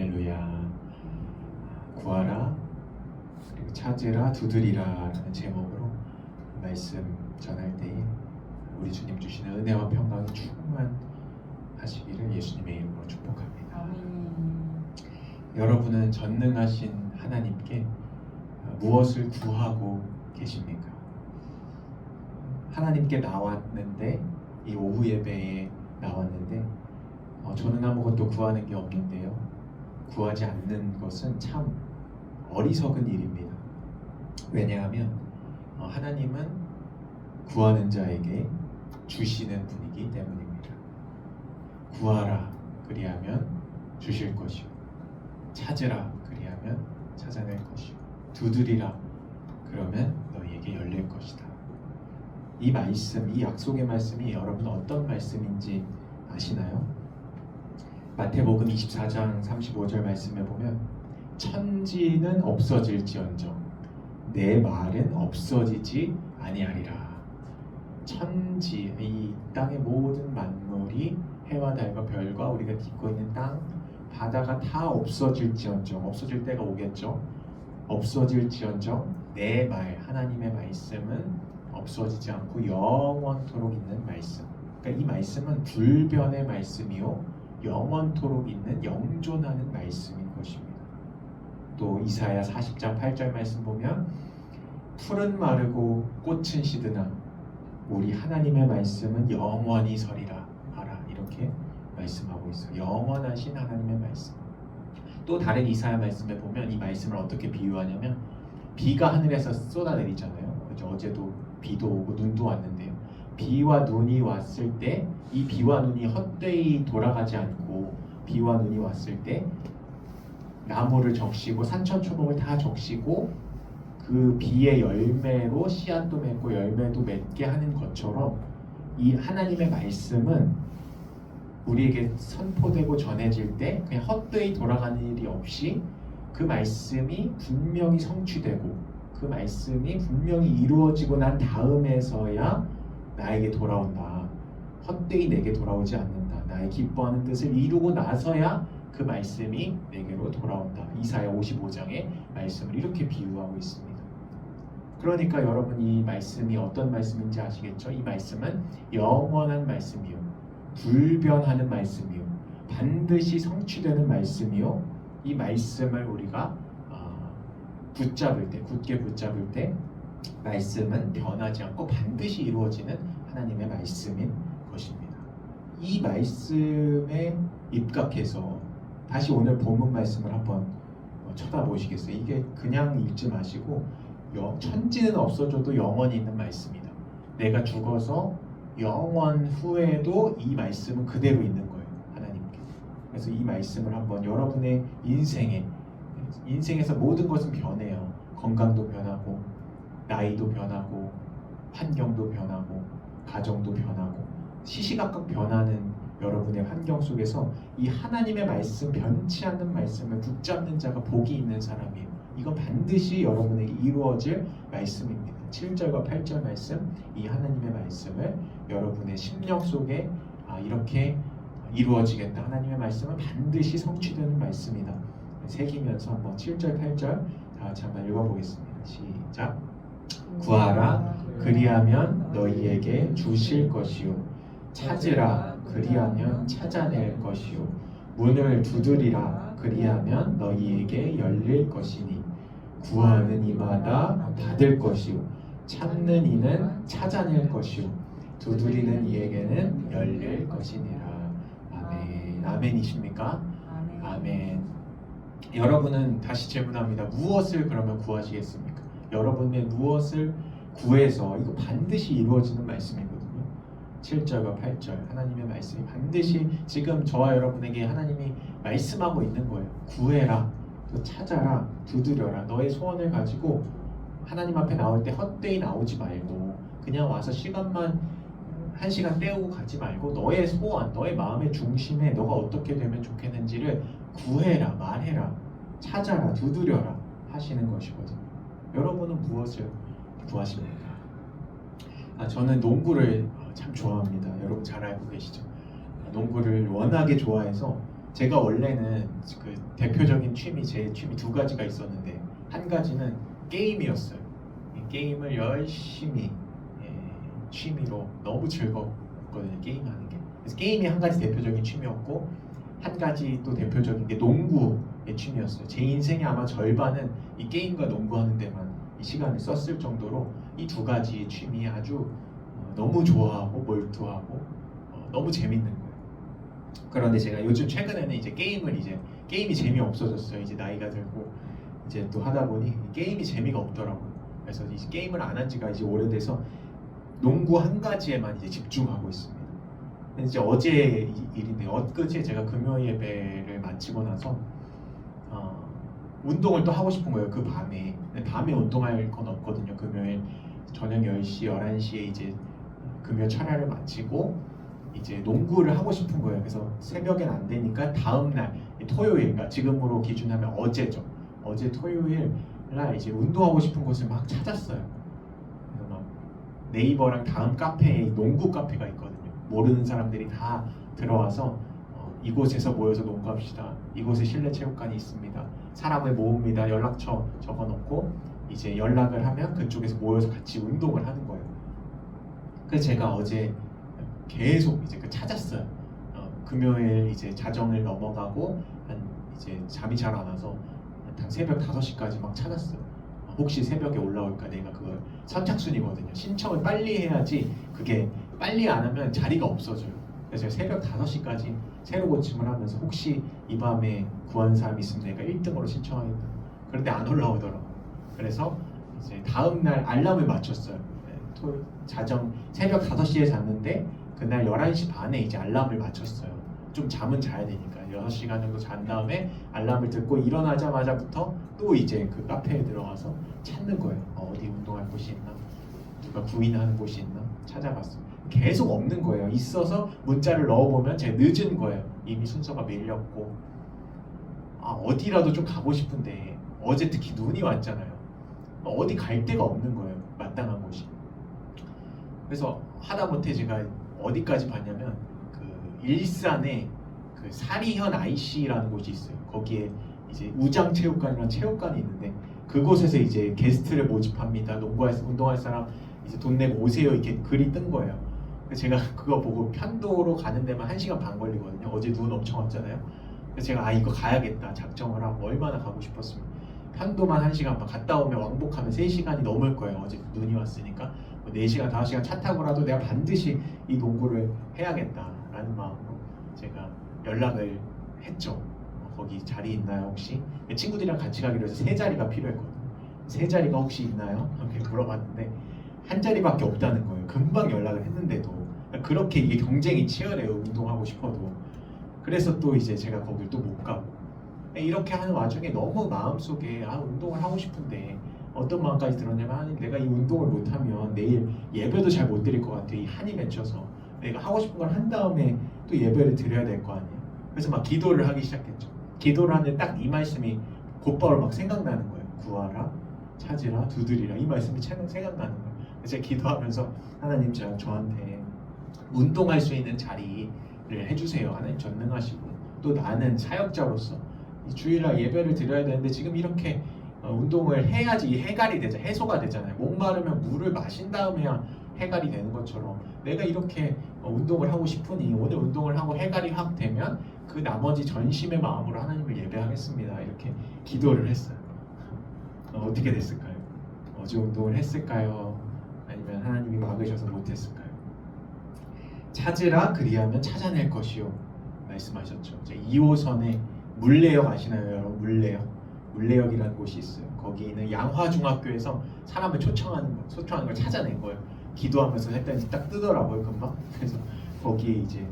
할렐루야. 구하라, 그리고 찾으라, 두드리라 라는 제목으로 말씀 전할 때에 우리 주님 주시는 은혜와 평강이 충만하시기를 예수님의 이름으로 축복합니다. 여러분은 전능하신 하나님께 무엇을 구하고 계십니까? 하나님께 나왔는데, 이 오후 예배에 나왔는데 저는 아무것도 구하는 게 없는데요, 구하지 않는 것은 참 어리석은 일입니다. 왜냐하면 하나님은 구하는 자에게 주시는 분이기 때문입니다. 구하라, 그리하면 주실 것이요, 찾으라, 그리하면 찾아낼 것이요, 두드리라, 그러면 너희에게 열릴 것이다. 이 말씀, 이 약속의 말씀이 여러분 어떤 말씀인지 아시나요? 마태복음 24장 35절 말씀에 보면 천지는 없어질지언정 내 말은 없어지지 아니하리라. 천지, 이 땅의 모든 만물이 해와 달과 별과 우리가 딛고 있는 땅, 바다가 다 없어질지언정, 없어질 때가 오겠죠. 없어질지언정 내 말, 하나님의 말씀은 없어지지 않고 영원토록 있는 말씀. 그러니까 이 말씀은 불변의 말씀이요 영원토록 있는 영존하는 말씀인 것입니다. 또 이사야 40장 8절 말씀 보면 풀은 마르고 꽃은 시드나 우리 하나님의 말씀은 영원히 서리라 하라, 이렇게 말씀하고 있어요. 영원하신 하나님의 말씀. 또 다른 이사야 말씀에 보면 이 말씀을 어떻게 비유하냐면, 비가 하늘에서 쏟아내리잖아요. 그렇죠? 어제도 비도 오고 눈도 왔는데요, 비와 눈이 왔을 때 이 비와 눈이 헛되이 돌아가지 않고, 비와 눈이 왔을 때 나무를 적시고 산천초목을 다 적시고 그 비의 열매로 씨앗도 맺고 열매도 맺게 하는 것처럼, 이 하나님의 말씀은 우리에게 선포되고 전해질 때 그냥 헛되이 돌아가는 일이 없이 그 말씀이 분명히 성취되고 그 말씀이 분명히 이루어지고 난 다음에서야 나에게 돌아온다. 헛되이 내게 돌아오지 않는다. 나의 기뻐하는 뜻을 이루고 나서야 그 말씀이 내게로 돌아온다. 이사야 55장의 말씀을 이렇게 비유하고 있습니다. 그러니까 여러분, 이 말씀이 어떤 말씀인지 아시겠죠? 이 말씀은 영원한 말씀이요, 불변하는 말씀이요, 반드시 성취되는 말씀이요, 이 말씀을 우리가 붙잡을 때, 굳게 붙잡을 때 말씀은 변하지 않고 반드시 이루어지는 하나님의 말씀인 것입니다. 이 말씀에 입각해서 다시 오늘 본문 말씀을 한번 쳐다보시겠어요? 이게 그냥 읽지 마시고 천지는 없어져도 영원히 있는 말씀이다. 내가 죽어서 영원 후에도 이 말씀은 그대로 있는 거예요, 하나님께. 그래서 이 말씀을 한번 여러분의 인생에서 모든 것은 변해요. 건강도 변하고, 나이도 변하고, 환경도 변하고, 가정도 변하고, 시시각각 변하는 여러분의 환경 속에서 이 하나님의 말씀, 변치 않는 말씀을 붙잡는 자가 복이 있는 사람이에요. 이건 반드시 여러분에게 이루어질 말씀입니다. 7절과 8절 말씀, 이 하나님의 말씀을 여러분의 심령 속에 이렇게 이루어지겠다. 하나님의 말씀은 반드시 성취되는 말씀이다. 새기면서 한번 7절, 8절 다 같이 한번 읽어보겠습니다. 시작. 구하라, 그리하면 너희에게 주실 것이요, 찾으라, 그리하면 찾아낼 것이요, 문을 두드리라, 그리하면 너희에게 열릴 것이니 구하는 이마다 받을 것이요, 찾는 이는 찾아낼 것이요, 두드리는 이에게는 열릴 것이니라. 아멘. 아멘이십니까? 아멘. 여러분은 다시 질문합니다. 무엇을 그러면 구하시겠습니까? 여러분의 무엇을 구해서, 이거 반드시 이루어지는 말씀이거든요. 7절과 8절 하나님의 말씀이 반드시 지금 저와 여러분에게 하나님이 말씀하고 있는 거예요. 구해라, 또 찾아라, 두드려라. 너의 소원을 가지고 하나님 앞에 나올 때 헛되이 나오지 말고, 그냥 와서 한 시간 때우고 가지 말고 너의 소원, 너의 마음의 중심에 너가 어떻게 되면 좋겠는지를 구해라, 말해라, 찾아라, 두드려라 하시는 것이거든요. 여러분은 무엇을 구하십니까? 저는 농구를 참 좋아합니다. 여러분 잘 알고 계시죠? 농구를 워낙에 좋아해서 제가 원래는 그 대표적인 제 취미 두 가지가 있었는데 한 가지는 게임이었어요. 이 게임을 열심히 취미로 너무 즐겁거든요. 게임하는 게. 그래서 게임이 한 가지 대표적인 취미였고 한 가지 또 대표적인 게 농구의 취미였어요. 제 인생의 아마 절반은 이 게임과 농구하는 데만 이 시간을 썼을 정도로 이 두 가지의 취미에 아주 너무 좋아하고 몰두하고 너무 재밌는 거예요. 그런데 제가 요즘 최근에는 이제 게임이 재미 없어졌어요. 이제 나이가 들고 이제 또 하다 보니 게임이 재미가 없더라고요. 그래서 이제 게임을 안 한 지가 이제 오래돼서 농구 한 가지에만 이제 집중하고 있습니다. 근데 이제 어제 일인데 엊그제 제가 금요 예배를 마치고 나서 운동을 또 하고 싶은 거예요. 그 밤에. 근데 밤에 운동할 건 없거든요. 금요일 저녁 10시, 11시에 이제 금요 철야를 마치고 이제 농구를 하고 싶은 거예요. 그래서 새벽엔 안 되니까 다음 날 토요일, 그러니까 지금으로 기준하면 어제죠. 어제 토요일 날 이제 운동하고 싶은 곳을 막 찾았어요. 그래서 막 네이버랑 다음 카페에 농구 카페가 있거든요. 모르는 사람들이 다 들어와서 이곳에서 모여서 농구합시다. 이곳에 실내 체육관이 있습니다. 사람을 모읍니다. 연락처 적어놓고 이제 연락을 하면 그쪽에서 모여서 같이 운동을 하는 거예요. 그래서 제가 어제 계속 이제 찾았어요. 금요일 이제 자정을 넘어가고 한 이제 잠이 잘 안 와서 한 새벽 5시까지 막 찾았어요. 혹시 새벽에 올라올까? 내가 그걸 선착순이거든요. 신청을 빨리 해야지 그게 빨리 안 하면 자리가 없어져요. 그래서 제가 새벽 5시까지 새로 고침을 하면서 혹시 이 밤에 구한 사람 있으면 내가 1등으로 신청하겠다. 그런데 안 올라오더라고요. 그래서 이제 다음 날 알람을 맞췄어요. 자정 새벽 5시에 잤는데 그날 11시 반에 이제 알람을 맞췄어요. 좀 잠은 자야 되니까 6시간 정도 잔 다음에 알람을 듣고 일어나자마자부터 또 이제 그 카페에 들어가서 찾는 거예요. 어디 운동할 곳이 있나? 누가 구인하는 곳이 있나? 찾아봤어요. 계속 없는 거예요. 있어서 문자를 넣어보면 제가 늦은 거예요. 이미 순서가 밀렸고 어디라도 좀 가고 싶은데 어제 특히 눈이 왔잖아요. 어디 갈 데가 없는 거예요. 마땅한 곳이. 그래서 하다못해 제가 어디까지 봤냐면 그 일산에 그 사리현 IC라는 곳이 있어요. 거기에 이제 우장체육관이라는 체육관이 있는데 그곳에서 이제 게스트를 모집합니다. 운동할 사람 이제 돈 내고 오세요. 이렇게 글이 뜬 거예요. 그래서 제가 그거 보고 편도로 가는 데만 1시간 반 걸리거든요. 어제 눈 엄청 왔잖아요. 그래서 제가 이거 가야겠다 작정을 하고 얼마나 가고 싶었으면 편도만 1시간 반 갔다 오면 왕복하면 3시간이 넘을 거예요. 어제 눈이 왔으니까 4시간, 5시간 차 타고라도 내가 반드시 이 농구를 해야겠다라는 마음으로 제가 연락을 했죠. 거기 자리 있나요 혹시? 친구들이랑 같이 가기로 해서 3자리가 필요했거든요. 3자리가 혹시 있나요? 이렇게 물어봤는데 한 자리밖에 없다는 거예요. 금방 연락을 했는데도 그렇게 이게 경쟁이 치열해요. 운동하고 싶어도. 그래서 또 이제 제가 거길 또 못 가고 이렇게 하는 와중에 너무 마음속에 운동을 하고 싶은데 어떤 마음까지 들었냐면 하나님, 내가 이 운동을 못하면 내일 예배도 잘 못 드릴 것 같아. 이 한이 맺혀서 내가 하고 싶은 걸 한 다음에 또 예배를 드려야 될 거 아니에요. 그래서 막 기도를 하기 시작했죠. 기도를 하는데 딱 이 말씀이 곧바로 막 생각나는 거예요. 구하라, 찾으라, 두드리라. 이 말씀이 생각나는 거예요. 그래서 제가 기도하면서 하나님, 저한테 운동할 수 있는 자리를 해주세요. 하나님 전능하시고 또 나는 사역자로서 이 주일날 예배를 드려야 되는데 지금 이렇게 운동을 해야지 해갈이 해소가 되잖아요. 목마르면 물을 마신 다음에야 해갈이 되는 것처럼 내가 이렇게 운동을 하고 싶으니 오늘 운동을 하고 해갈이 확 되면 그 나머지 전심의 마음으로 하나님을 예배하겠습니다. 이렇게 기도를 했어요. 어떻게 됐을까요? 어제 운동을 했을까요? 아니면 하나님이 막으셔서 못했을까요? 찾으라 그리하면 찾아낼 것이요 말씀하셨죠. 2호선에 물레역 아시나요 여러분? 물레역이라는 곳이 있어요. 거기는 양화중학교에서 사람을 초청하는 걸 찾아낸 거예요. 기도하면서 했더니 딱 뜨더라고요 금방. 그래서 거기에 이제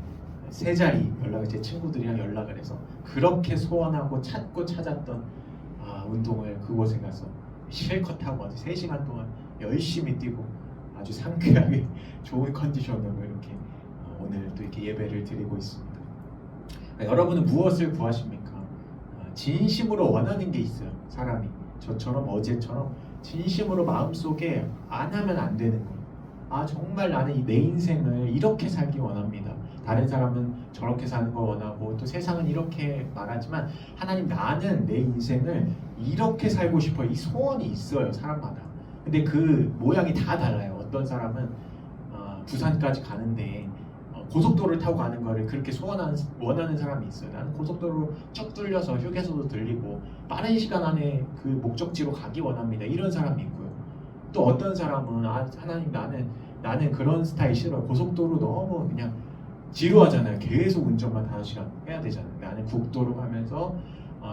3자리 제 친구들이랑 연락을 해서 그렇게 소원하고 찾고 찾았던 운동을 그곳에 가서 실컷 하고 아주 3시간 동안 열심히 뛰고 아주 상쾌하게 좋은 컨디션으로 이렇게 오늘 또 이렇게 예배를 드리고 있습니다. 여러분은 무엇을 구하십니까? 진심으로 원하는 게 있어요. 사람이 저처럼 어제처럼 진심으로 마음속에 안 하면 안 되는 거, 아 정말 나는 내 인생을 이렇게 살기 원합니다. 다른 사람은 저렇게 사는 걸 원하고 또 세상은 이렇게 말하지만 하나님 나는 내 인생을 이렇게 살고 싶어. 이 소원이 있어요 사람마다. 근데 그 모양이 다 달라요. 어떤 사람은 부산까지 가는데 고속도로를 타고 가는 거를 그렇게 원하는 사람이 있어요. 나는 고속도로 쭉 뚫려서 휴게소도 들리고 빠른 시간 안에 그 목적지로 가기 원합니다. 이런 사람이 있고요. 또 어떤 사람은 하나님 나는 그런 스타일 싫어요. 고속도로 너무 그냥 지루하잖아요. 계속 운전만 5시간 해야 되잖아요. 나는 국도로 가면서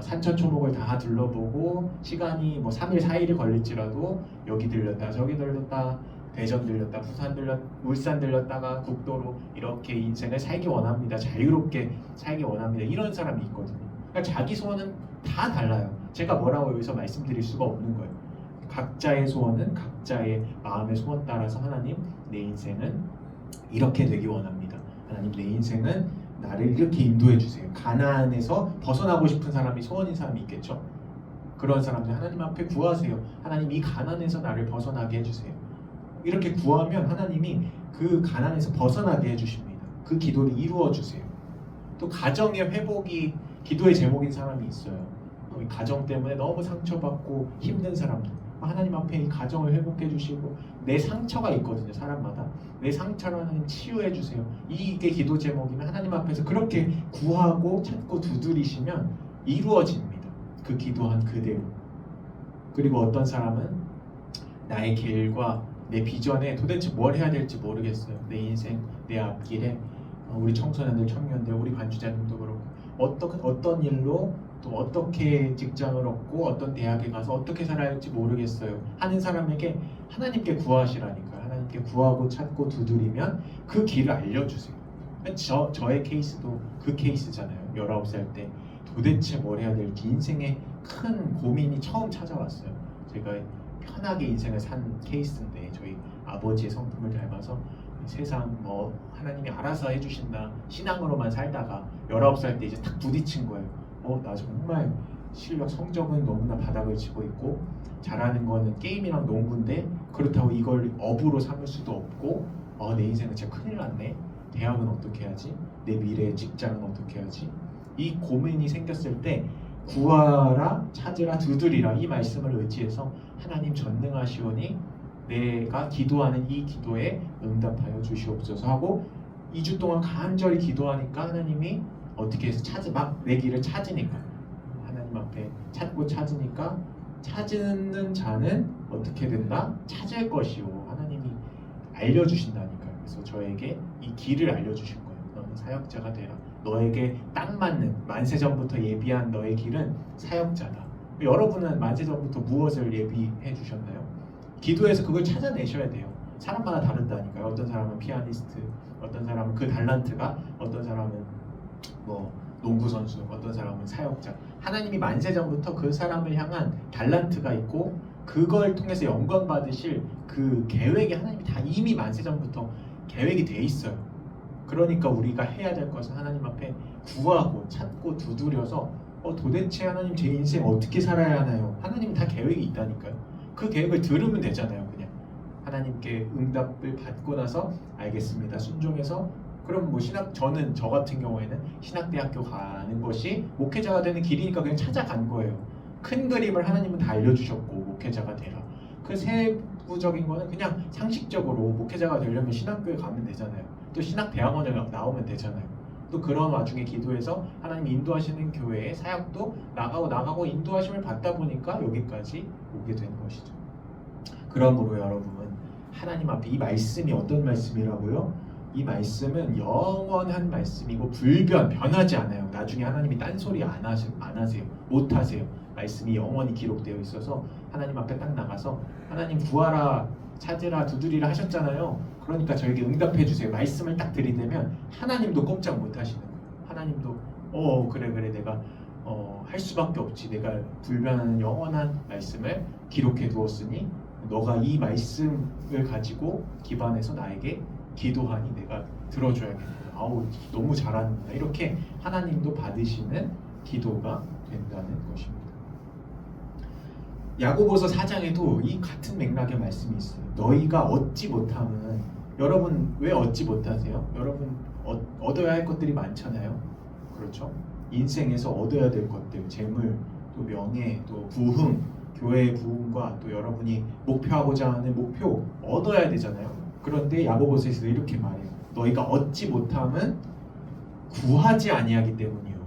산천초목을 다 둘러보고 시간이 뭐 3일 4일이 걸릴지라도 여기 들렸다 저기 들렸다 대전 들렸다 부산 울산 들렸다가 국도로 이렇게 인생을 살기 원합니다. 자유롭게 살기 원합니다. 이런 사람이 있거든요. 그러니까 자기 소원은 다 달라요. 제가 뭐라고 여기서 말씀드릴 수가 없는 거예요. 각자의 소원은 각자의 마음의 소원 따라서 하나님 내 인생은 이렇게 되기 원합니다. 하나님 내 인생은 나를 이렇게 인도해 주세요. 가나안에서 벗어나고 싶은 사람이 소원인 사람이 있겠죠. 그런 사람들 하나님 앞에 구하세요. 하나님 이 가나안에서 나를 벗어나게 해주세요. 이렇게 구하면 하나님이 그 가난에서 벗어나게 해주십니다. 그 기도를 이루어 주세요. 또 가정의 회복이 기도의 제목인 사람이 있어요. 가정 때문에 너무 상처받고 힘든 사람들 하나님 앞에 이 가정을 회복해 주시고 내 상처가 있거든요. 사람마다 내 상처를 하나님 치유해 주세요. 이게 기도 제목이면 하나님 앞에서 그렇게 구하고 찾고 두드리시면 이루어집니다. 그 기도한 그대로. 그리고 어떤 사람은 나의 길과 내 비전에 도대체 뭘 해야 될지 모르겠어요. 내 인생, 내 앞길에 우리 청소년들, 청년들, 우리 관주자님도 그렇고 어떤 일로 또 어떻게 직장을 얻고 어떤 대학에 가서 어떻게 살아야 할지 모르겠어요 하는 사람에게 하나님께 구하시라니까요. 하나님께 구하고 찾고 두드리면 그 길을 알려주세요. 저의 케이스도 그 케이스잖아요. 19살 때 도대체 뭘 해야 될지 인생에 큰 고민이 처음 찾아왔어요. 제가 편하게 인생을 산 케이스인데 저희 아버지의 성품을 닮아서 세상 뭐 하나님이 알아서 해주신다 신앙으로만 살다가 19살 때 이제 탁 부딪힌 거예요. 나 정말 실력 성적은 너무나 바닥을 치고 있고 잘하는 거는 게임이랑 농구인데 그렇다고 이걸 업으로 삼을 수도 없고 내 인생은 진짜 큰일 났네. 대학은 어떻게 해야지? 내 미래의 직장은 어떻게 해야지? 이 고민이 생겼을 때 구하라 찾으라 두드리라 이 말씀을 의지해서 하나님 전능하시오니 내가 기도하는 이 기도에 응답하여 주시옵소서 하고 2주 동안 간절히 기도하니까 하나님이 어떻게 해서 막 내 길을 찾으니까 하나님 앞에 찾고 찾으니까 찾는 자는 어떻게 된다? 찾을 것이요 하나님이 알려주신다니까요. 그래서 저에게 이 길을 알려주신 거예요. 너는 사역자가 되라. 너에게 딱 맞는 만세전부터 예비한 너의 길은 사역자다. 여러분은 만세전부터 무엇을 예비해 주셨나요? 기도에서 그걸 찾아내셔야 돼요. 사람마다 다르다니까요. 어떤 사람은 피아니스트, 어떤 사람은 그 달란트가, 어떤 사람은 뭐 농구 선수, 어떤 사람은 사역자. 하나님이 만세전부터 그 사람을 향한 달란트가 있고 그걸 통해서 영광 받으실 그 계획이 하나님이 다 이미 만세전부터 계획이 돼 있어요. 그러니까 우리가 해야 될 것은 하나님 앞에 구하고 찾고 두드려서 도대체 하나님 제 인생 어떻게 살아야 하나요? 하나님 다 계획이 있다니까요. 그 계획을 들으면 되잖아요. 그냥 하나님께 응답을 받고 나서 알겠습니다. 순종해서 그럼 뭐 저는 저 같은 경우에는 신학대학교 가는 것이 목회자가 되는 길이니까 그냥 찾아간 거예요. 큰 그림을 하나님은 다 알려주셨고 목회자가 되라. 그 세부적인 거는 그냥 상식적으로 목회자가 되려면 신학교에 가면 되잖아요. 또 신학대학원에 나오면 되잖아요. 또 그런 와중에 기도해서 하나님 인도하시는 교회에 사역도 나가고 인도하심을 받다 보니까 여기까지 오게 된 것이죠. 그러므로 여러분 하나님 앞에 이 말씀이 어떤 말씀이라고요? 이 말씀은 영원한 말씀이고 변하지 않아요. 나중에 하나님이 딴소리 안 하세요. 못 하세요. 말씀이 영원히 기록되어 있어서 하나님 앞에 딱 나가서 하나님 구하라 찾으라 두드리라 하셨잖아요. 그러니까 저에게 응답해 주세요. 말씀을 딱 들이대면 하나님도 꼼짝 못 하시는 거예요. 하나님도 그래 내가 할 수밖에 없지. 내가 불변하는 영원한 말씀을 기록해 두었으니 너가 이 말씀을 가지고 기반해서 나에게 기도하니 내가 들어줘야겠다. 너무 잘하는구나. 이렇게 하나님도 받으시는 기도가 된다는 것입니다. 야고보서 4장에도 이 같은 맥락의 말씀이 있어요. 너희가 얻지 못함은, 여러분 왜 얻지 못하세요? 여러분 얻어야 할 것들이 많잖아요. 그렇죠? 인생에서 얻어야 될 것들, 재물, 또 명예, 또 부흥, 교회의 부흥과 또 여러분이 목표하고자 하는 목표 얻어야 되잖아요. 그런데 야고보서에서 이렇게 말해요. 너희가 얻지 못함은 구하지 아니하기 때문이요.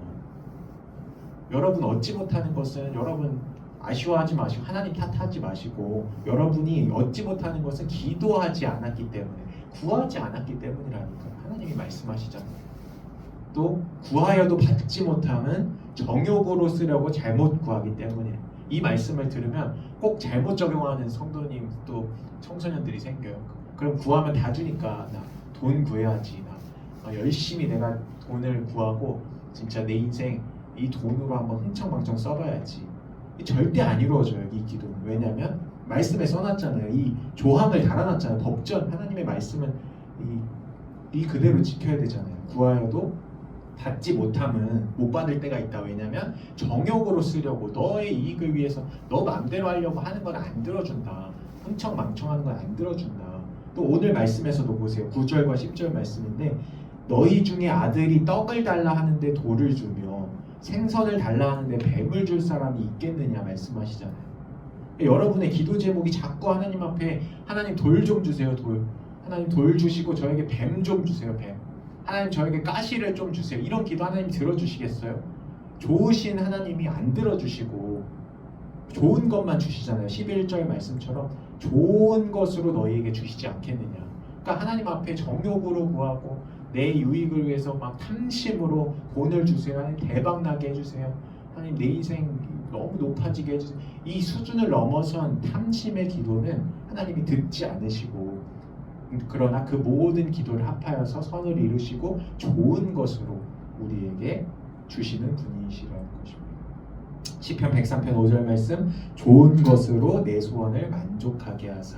여러분 얻지 못하는 것은 여러분 아쉬워하지 마시고 하나님 탓하지 마시고, 여러분이 얻지 못하는 것은 기도하지 않았기 때문에, 구하지 않았기 때문이라니까 하나님이 말씀하시잖아요. 또 구하여도 받지 못함은 정욕으로 쓰려고 잘못 구하기 때문에, 이 말씀을 들으면 꼭 잘못 적용하는 성도님 또 청소년들이 생겨요. 그럼 구하면 다 주니까 나 돈 구해야지, 나 열심히 내가 돈을 구하고 진짜 내 인생 이 돈으로 한번 흥청망청 써봐야지. 절대 안 이루어져요, 이 기도는. 왜냐하면 말씀에 써놨잖아요. 이 조항을 달아놨잖아요. 법전, 하나님의 말씀은 이 그대로 지켜야 되잖아요. 구하여도 받지 못함은 못 받을 때가 있다. 왜냐하면 정욕으로 쓰려고, 너의 이익을 위해서 너 마음대로 하려고 하는 건 안 들어준다. 흥청망청하는 건 안 들어준다. 또 오늘 말씀에서도 보세요. 9절과 10절 말씀인데, 너희 중에 아들이 떡을 달라 하는데 돌을 주며 생선을 달라 하는데 뱀을 줄 사람이 있겠느냐 말씀하시잖아요. 여러분의 기도 제목이 자꾸 하나님 앞에, 하나님 돌 좀 주세요. 돌. 하나님 돌 주시고 저에게 뱀 좀 주세요. 뱀. 하나님 저에게 가시를 좀 주세요. 이런 기도 하나님 들어주시겠어요? 좋으신 하나님이 안 들어주시고 좋은 것만 주시잖아요. 11절 말씀처럼 좋은 것으로 너희에게 주시지 않겠느냐. 그러니까 하나님 앞에 정욕으로 구하고 내 유익을 위해서 막 탐심으로 돈을 주세요. 하나님 대박 나게 해주세요. 하나님 내 인생 너무 높아지게 해주세요. 이 수준을 넘어선 탐심의 기도는 하나님이 듣지 않으시고, 그러나 그 모든 기도를 합하여서 선을 이루시고 좋은 것으로 우리에게 주시는 분이시라는 것입니다. 시편 103편 5절 말씀, 좋은 것으로 내 소원을 만족하게 하사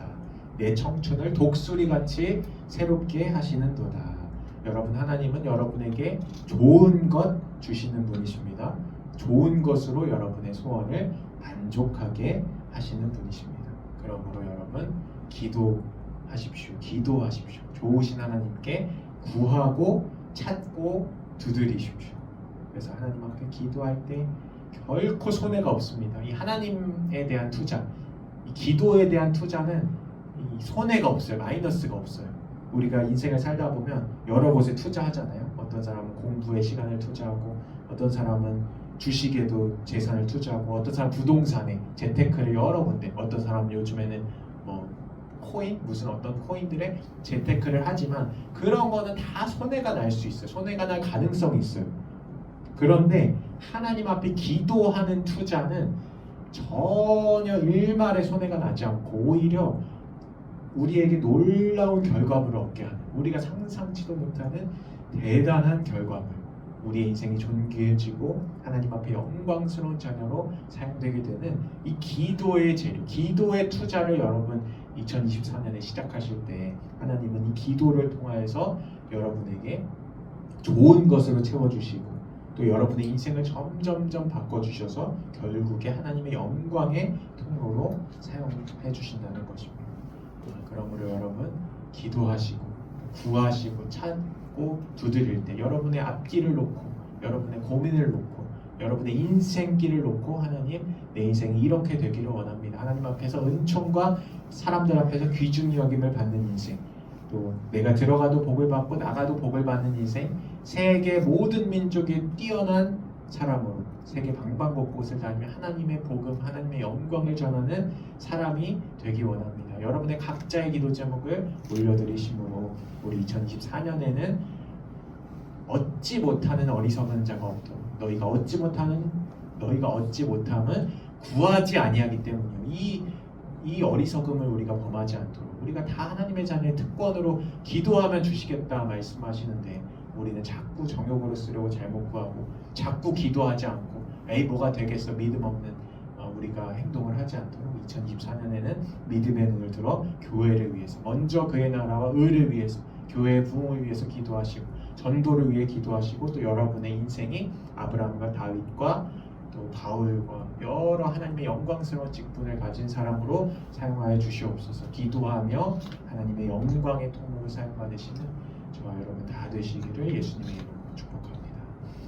내 청춘을 독수리같이 새롭게 하시는도다. 여러분, 하나님은 여러분에게 좋은 것 주시는 분이십니다. 좋은 것으로 여러분의 소원을 만족하게 하시는 분이십니다. 그러므로 여러분 기도하십시오. 기도하십시오. 좋으신 하나님께 구하고 찾고 두드리십시오. 그래서 하나님 앞에 기도할 때 결코 손해가 없습니다. 이 하나님에 대한 투자, 이 기도에 대한 투자는 이 손해가 없어요. 마이너스가 없어요. 우리가 인생을 살다 보면 여러 곳에 투자하잖아요. 어떤 사람은 공부에 시간을 투자하고, 어떤 사람은 주식에도 재산을 투자하고, 어떤 사람은 부동산에 재테크를 여러 군데, 어떤 사람은 요즘에는 뭐 코인, 무슨 어떤 코인들에 재테크를 하지만 그런 거는 다 손해가 날 수 있어요. 손해가 날 가능성이 있어요. 그런데 하나님 앞에 기도하는 투자는 전혀 일말의 손해가 나지 않고 오히려 우리에게 놀라운 결과물을 얻게 하는, 우리가 상상치도 못하는 대단한 결과물, 우리의 인생이 존귀해지고 하나님 앞에 영광스러운 자녀로 사용되게 되는 이 기도의 재료, 기도의 투자를 여러분 2024년에 시작하실 때 하나님은 이 기도를 통하여서 여러분에게 좋은 것으로 채워주시고, 또 여러분의 인생을 점점점 바꿔주셔서 결국에 하나님의 영광의 통로로 사용해 주신다는 것입니다. 그러므로 여러분 기도하시고 구하시고 찾고 두드릴 때 여러분의 앞길을 놓고, 여러분의 고민을 놓고, 여러분의 인생길을 놓고 하나님 내 인생이 이렇게 되기를 원합니다. 하나님 앞에서 은총과 사람들 앞에서 귀중히 여김을 받는 인생, 또 내가 들어가도 복을 받고 나가도 복을 받는 인생, 세계 모든 민족의 뛰어난 사람으로 세계 방방곳곳을 다니며 하나님의 복음, 하나님의 영광을 전하는 사람이 되기 원합니다. 여러분의 각자의 기도 제목을 올려드리심으로 우리 2024년에는 얻지 못하는 어리석은 자가 없도록, 너희가 얻지 못함은 구하지 아니하기 때문이요. 이 어리석음을 우리가 범하지 않도록, 우리가 다 하나님의 자녀의 특권으로 기도하면 주시겠다 말씀하시는데 우리는 자꾸 정욕으로 쓰려고 잘못 구하고 자꾸 기도하지 않고 에이 뭐가 되겠어 믿음 없는 우리가 행동을 하지 않도록 2024년에는 믿음의 눈을 들어 교회를 위해서, 먼저 그의 나라와 의를 위해서, 교회의 부흥을 위해서 기도하시고 전도를 위해 기도하시고, 또 여러분의 인생이 아브라함과 다윗과 또 바울과 여러 하나님의 영광스러운 직분을 가진 사람으로 사용하여 주시옵소서. 기도하며 하나님의 영광의 통로로 사용받으시는 저와 여러분 다 되시기를 예수님의 이름으로